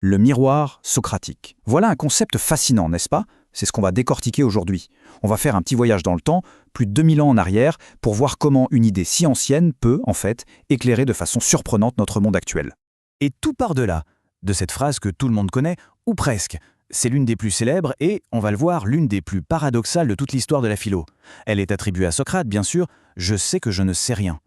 Le miroir socratique. Voilà un concept fascinant, n'est-ce pas? C'est ce qu'on va décortiquer aujourd'hui. On va faire un petit voyage dans le temps, plus de 2000 ans en arrière, pour voir comment une idée si ancienne peut, en fait, éclairer de façon surprenante notre monde actuel. Et tout part de là, de cette phrase que tout le monde connaît, ou presque. C'est l'une des plus célèbres et, on va le voir, l'une des plus paradoxales de toute l'histoire de la philo. Elle est attribuée à Socrate, bien sûr, « Je sais que je ne sais rien ».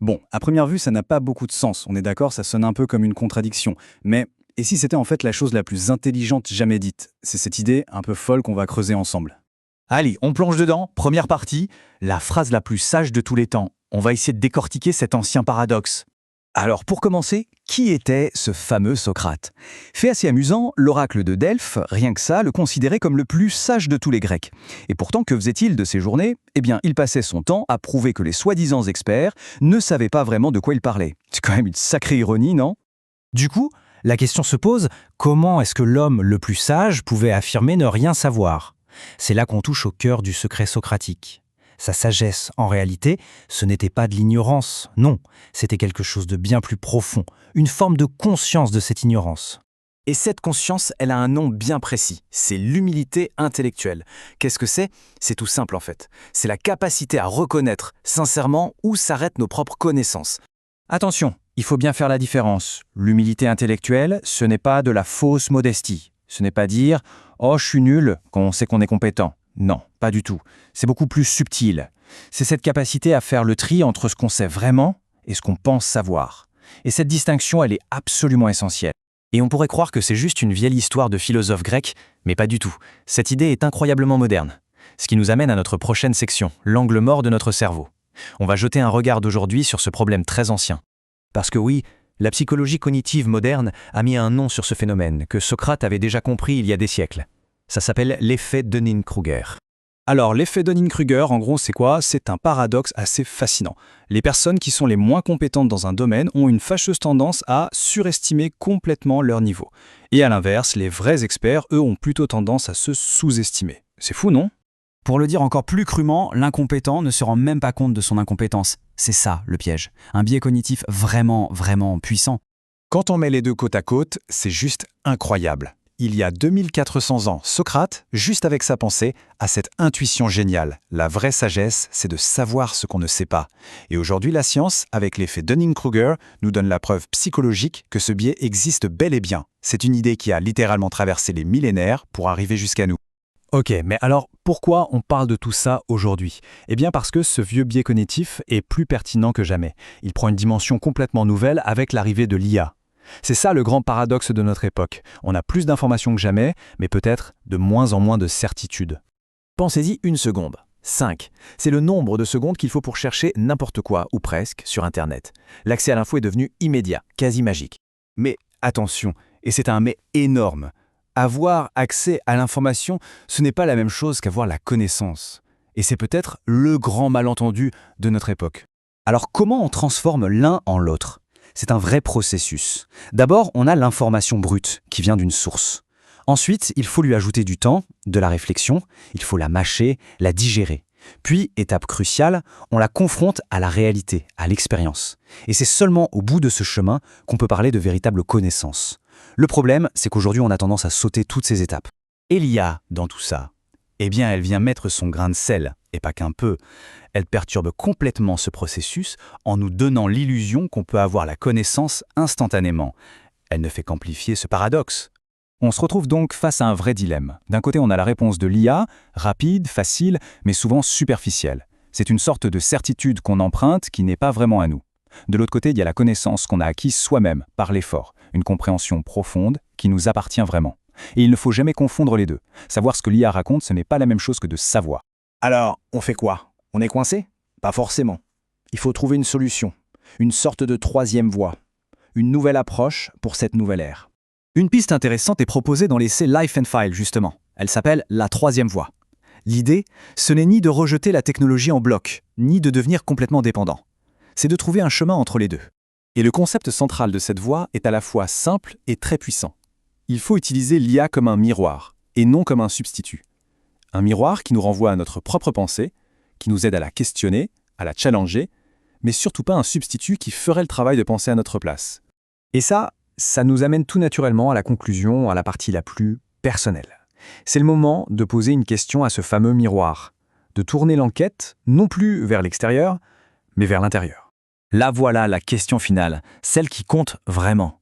Bon, à première vue, ça n'a pas beaucoup de sens. On est d'accord, ça sonne un peu comme une contradiction. Mais et si c'était en fait la chose la plus intelligente jamais dite? C'est cette idée un peu folle qu'on va creuser ensemble. Allez, on plonge dedans, première partie, la phrase la plus sage de tous les temps. On va essayer de décortiquer cet ancien paradoxe. Alors pour commencer, qui était ce fameux Socrate? Fait assez amusant, l'oracle de Delphes, rien que ça, le considérait comme le plus sage de tous les Grecs. Et pourtant, que faisait-il de ses journées? Eh bien, il passait son temps à prouver que les soi-disant experts ne savaient pas vraiment de quoi il parlait. C'est quand même une sacrée ironie, non? Du coup, la question se pose, comment est-ce que l'homme le plus sage pouvait affirmer ne rien savoir? C'est là qu'on touche au cœur du secret socratique. Sa sagesse, en réalité, ce n'était pas de l'ignorance, non, c'était quelque chose de bien plus profond, une forme de conscience de cette ignorance. Et cette conscience, elle a un nom bien précis, c'est l'humilité intellectuelle. Qu'est-ce que c'est? C'est tout simple en fait. C'est la capacité à reconnaître sincèrement où s'arrêtent nos propres connaissances. Attention, il faut bien faire la différence. L'humilité intellectuelle, ce n'est pas de la fausse modestie. Ce n'est pas dire « Oh, je suis nul » quand on sait qu'on est compétent. Non, pas du tout. C'est beaucoup plus subtil. C'est cette capacité à faire le tri entre ce qu'on sait vraiment et ce qu'on pense savoir. Et cette distinction, elle est absolument essentielle. Et on pourrait croire que c'est juste une vieille histoire de philosophes grecs, mais pas du tout. Cette idée est incroyablement moderne. Ce qui nous amène à notre prochaine section, l'angle mort de notre cerveau. On va jeter un regard d'aujourd'hui sur ce problème très ancien. Parce que oui, la psychologie cognitive moderne a mis un nom sur ce phénomène que Socrate avait déjà compris il y a des siècles. Ça s'appelle l'effet Dunning-Kruger. Alors, l'effet Dunning-Kruger, en gros, c'est quoi? C'est un paradoxe assez fascinant. Les personnes qui sont les moins compétentes dans un domaine ont une fâcheuse tendance à surestimer complètement leur niveau. Et à l'inverse, les vrais experts, eux, ont plutôt tendance à se sous-estimer. C'est fou, non? Pour le dire encore plus crûment, l'incompétent ne se rend même pas compte de son incompétence. C'est ça, le piège. Un biais cognitif vraiment, vraiment puissant. Quand on met les deux côte à côte, c'est juste incroyable. Il y a 2400 ans, Socrate, juste avec sa pensée, a cette intuition géniale. La vraie sagesse, c'est de savoir ce qu'on ne sait pas. Et aujourd'hui, la science, avec l'effet Dunning-Kruger, nous donne la preuve psychologique que ce biais existe bel et bien. C'est une idée qui a littéralement traversé les millénaires pour arriver jusqu'à nous. Ok, mais alors pourquoi on parle de tout ça aujourd'hui? Eh bien parce que ce vieux biais cognitif est plus pertinent que jamais. Il prend une dimension complètement nouvelle avec l'arrivée de l'IA. C'est ça le grand paradoxe de notre époque. On a plus d'informations que jamais, mais peut-être de moins en moins de certitudes. Pensez-y une seconde. 5. C'est le nombre de secondes qu'il faut pour chercher n'importe quoi, ou presque, sur Internet. L'accès à l'info est devenu immédiat, quasi magique. Mais attention, et c'est un mais énorme. Avoir accès à l'information, ce n'est pas la même chose qu'avoir la connaissance. Et c'est peut-être le grand malentendu de notre époque. Alors comment on transforme l'un en l'autre? C'est un vrai processus. D'abord, on a l'information brute qui vient d'une source. Ensuite, il faut lui ajouter du temps, de la réflexion, il faut la mâcher, la digérer. Puis, étape cruciale, on la confronte à la réalité, à l'expérience. Et c'est seulement au bout de ce chemin qu'on peut parler de véritable connaissance. Le problème, c'est qu'aujourd'hui, on a tendance à sauter toutes ces étapes. Et l'IA, dans tout ça, eh bien, elle vient mettre son grain de sel, et pas qu'un peu. Elle perturbe complètement ce processus en nous donnant l'illusion qu'on peut avoir la connaissance instantanément. Elle ne fait qu'amplifier ce paradoxe. On se retrouve donc face à un vrai dilemme. D'un côté, on a la réponse de l'IA, rapide, facile, mais souvent superficielle. C'est une sorte de certitude qu'on emprunte qui n'est pas vraiment à nous. De l'autre côté, il y a la connaissance qu'on a acquise soi-même, par l'effort, une compréhension profonde qui nous appartient vraiment. Et il ne faut jamais confondre les deux. Savoir ce que l'IA raconte, ce n'est pas la même chose que de savoir. Alors, on fait quoi? On est coincé? Pas forcément. Il faut trouver une solution, une sorte de troisième voie, une nouvelle approche pour cette nouvelle ère. Une piste intéressante est proposée dans l'essai Life and File, justement. Elle s'appelle « La troisième voie ». L'idée, ce n'est ni de rejeter la technologie en bloc, ni de devenir complètement dépendant. C'est de trouver un chemin entre les deux. Et le concept central de cette voie est à la fois simple et très puissant. Il faut utiliser l'IA comme un miroir, et non comme un substitut. Un miroir qui nous renvoie à notre propre pensée, qui nous aide à la questionner, à la challenger, mais surtout pas un substitut qui ferait le travail de penser à notre place. Et ça, Ça nous amène tout naturellement à la conclusion, à la partie la plus personnelle. C'est le moment de poser une question à ce fameux miroir, de tourner l'enquête non plus vers l'extérieur, mais vers l'intérieur. Là voilà la question finale, celle qui compte vraiment.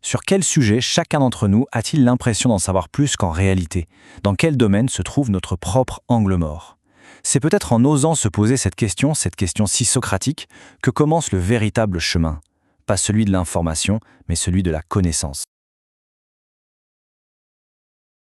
Sur quel sujet chacun d'entre nous a-t-il l'impression d'en savoir plus qu'en réalité? Dans quel domaine se trouve notre propre angle mort? C'est peut-être en osant se poser cette question si socratique, que commence le véritable chemin. Pas celui de l'information, mais celui de la connaissance.